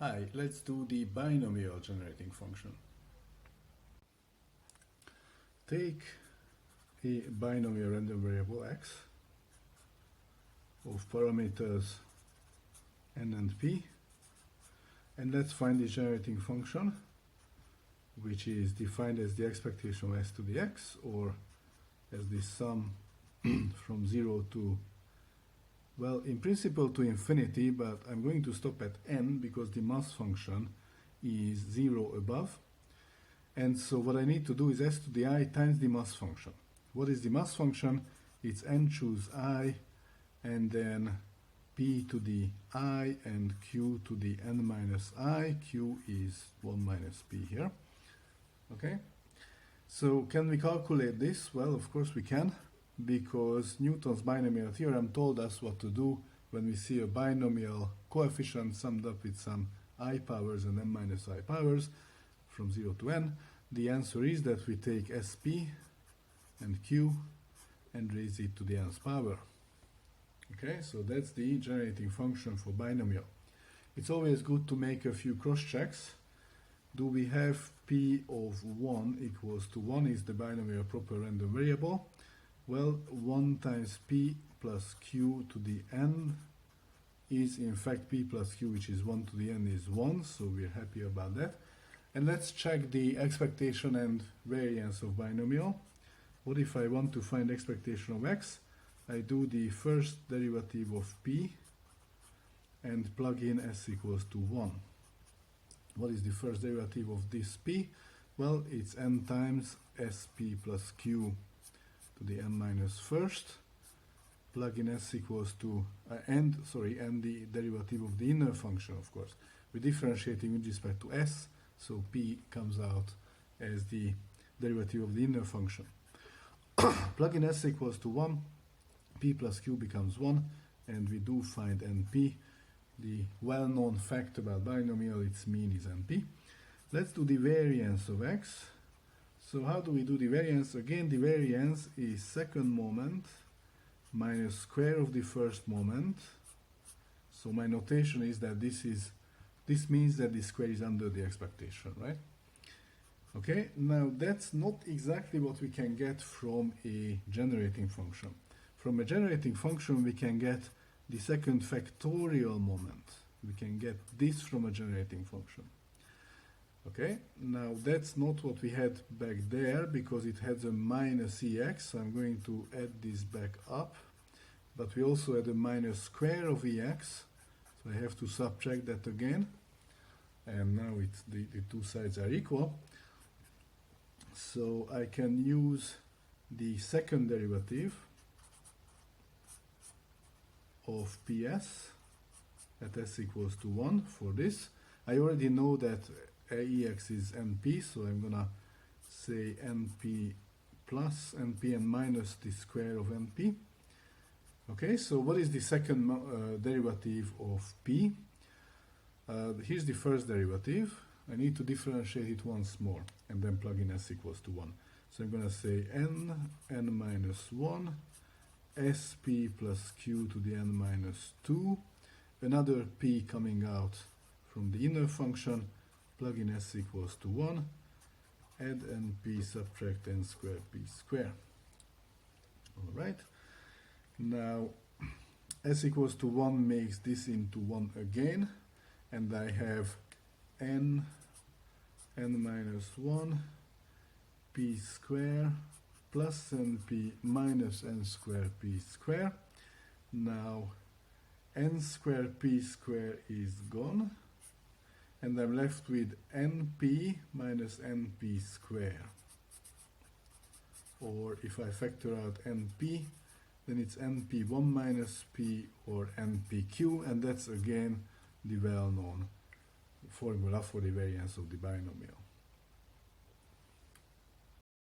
Hi, let's do the binomial generating function. Take a binomial random variable x of parameters n and p, and let's find the generating function, which is defined as the expectation of s to the x, or as the sum from 0 to, well, in principle to infinity, but I'm going to stop at n because the mass function is 0 above. And so what I need to do is s to the I times the mass function. What is the mass function? It's n choose I, and then p to the I and q to the n minus I. Q is 1 minus p here. Okay? So can we calculate this? Well, of course we can, because Newton's binomial theorem told us what to do when we see a binomial coefficient summed up with some I powers and n minus I powers from 0 to n. The answer is that we take sp and q and raise it to the nth power. Okay, so that's the generating function for binomial. It's always good to make a few cross checks. Do we have p of 1 equals to 1 is the binomial proper random variable? Well, 1 times p plus q to the n is in fact p plus q, which is 1 to the n is 1, so we're happy about that. And let's check the expectation and variance of binomial. What if I want to find expectation of x? I do the first derivative of p and plug in s equals to 1. What is the first derivative of this p? Well, it's n times sp plus q to the n minus first. Plug in s equals to and the derivative of the inner function, of course. We're differentiating with respect to s, so p comes out as the derivative of the inner function. Plug in s equals to 1, p plus q becomes 1, and we do find np. The well-known fact about binomial, its mean is np. Let's do the variance of x. So how do we do the variance? Again, the variance is second moment minus square of the first moment. So my notation is that this means that the square is under the expectation, right? Okay, now that's not exactly what we can get from a generating function. From a generating function we can get the second factorial moment. We can get this from a generating function. Okay, now that's not what we had back there, because it had a minus ex, so I'm going to add this back up. But we also had a minus square of ex, so I have to subtract that again. And now it's the two sides are equal. So I can use the second derivative of ps at s equals to 1 for this. I already know that aex is np, so I'm gonna say np plus np and minus the square of np. Okay, so what is the second derivative of p? Here's the first derivative. I need to differentiate it once more and then plug in s equals to 1. So I'm gonna say n minus 1 sp plus q to the n minus 2, another p coming out from the inner function, plug in s equals to 1, add np, subtract n square p square. Alright, now s equals to 1 makes this into 1 again, and I have n minus 1 p square plus np minus n square p square. Now n square p square is gone, and I'm left with np minus np square. Or if I factor out np, then it's np1 minus p, or npq, and that's again the well-known formula for the variance of the binomial.